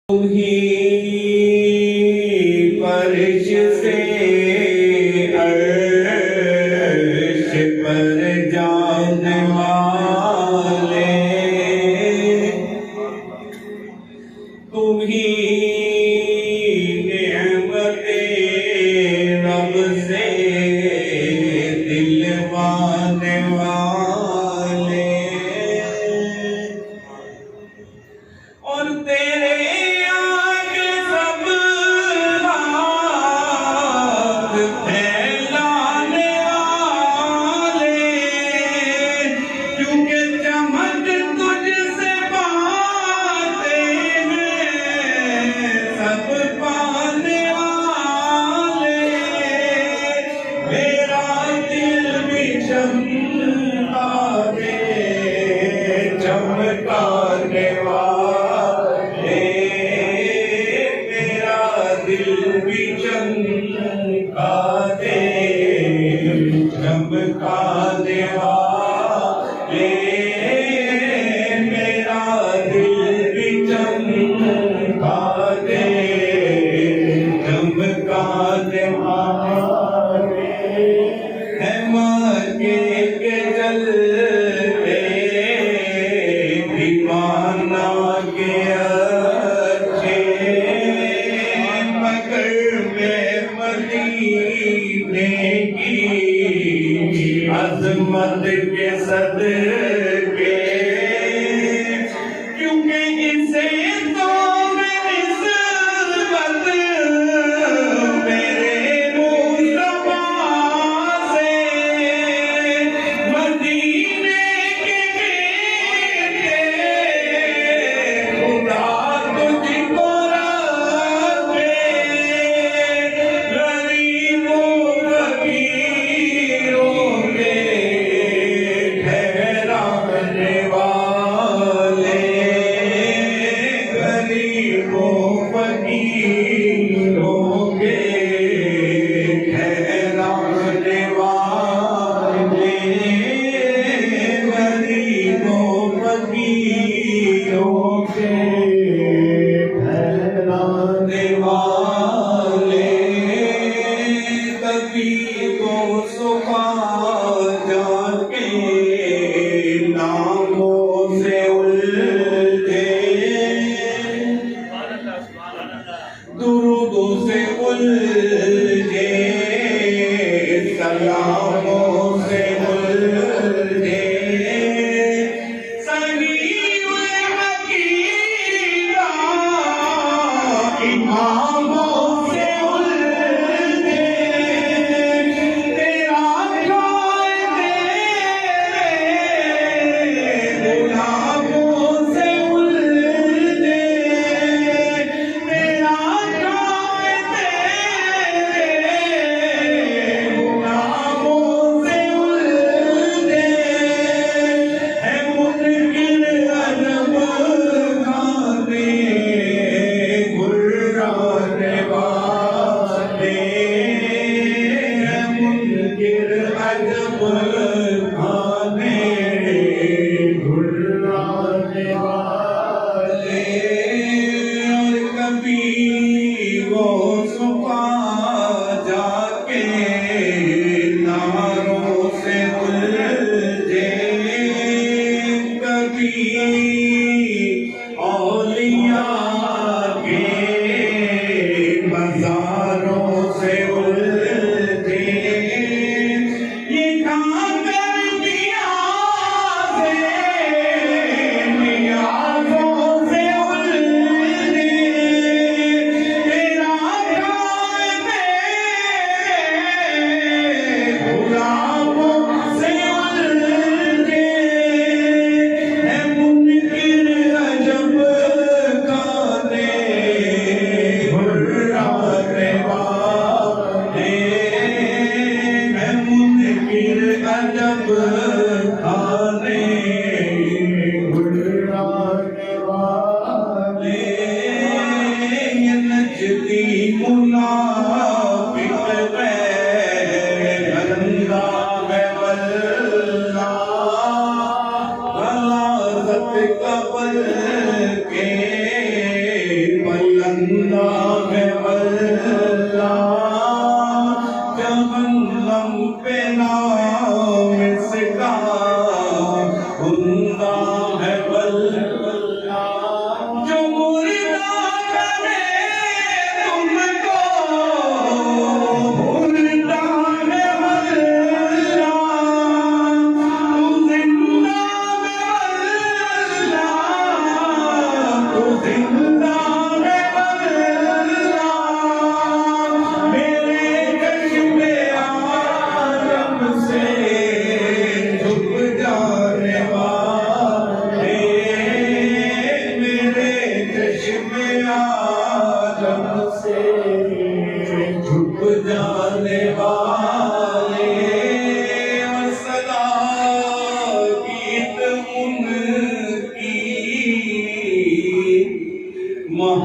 ही फर्श से अर्श पर जाने वाले, तुम ही नेमते रब से दिलवाने वाले, और तेरे चमकाने वाले, मेरा दिल भी चमका दे, चमकाने वाले, मेरा दिल भी चमका दे, चमकाने वाले, है मक्के के जलवे दीवाना के अच्छे, मगर में मदीने की अजमत के सदके, क्योंकि इसे तो मैं निस्बत मेरे मुस्तफा से मदीने के बेटे खुदा तुझको रखे, गरीबों फकीरों के ठहराने वाले, गरीबों फकीरों के ठहराने वाले, गरीबों फकीरों के ठहराने वाले, कभी को सुखा जाके नामों से उलझे, दुरूदों से उलझे, सलामों से उलझे, सहीहुल अकीदा इमामों से उलझे, तेरा कायदे गुलामों से उलझे, तेरा कायदे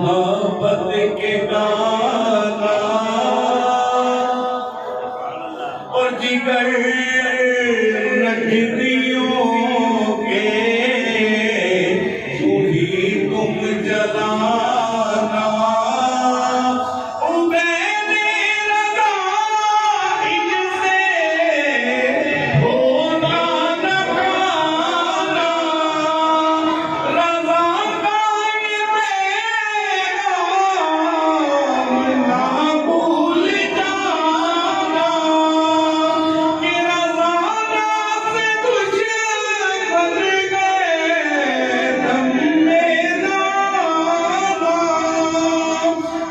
मोहब्बत के गाना और जिगर नजरियों के तू ही तुम जलाना उबैदे लगा इनसे होना न खाना रज़ा का ये पैगाम ना भूल जाना कि रज़ा से दुश्मन गए दम में नामा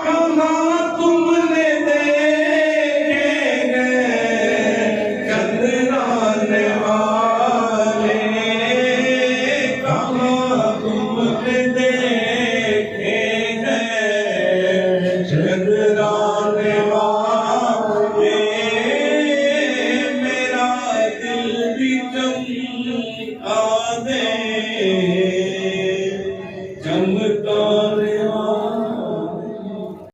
कहाँ तुमने देखे गए चंद्राने वाले कहाँ तुमने देखे गए चंद्राने वाले मेरा दिल भी चमका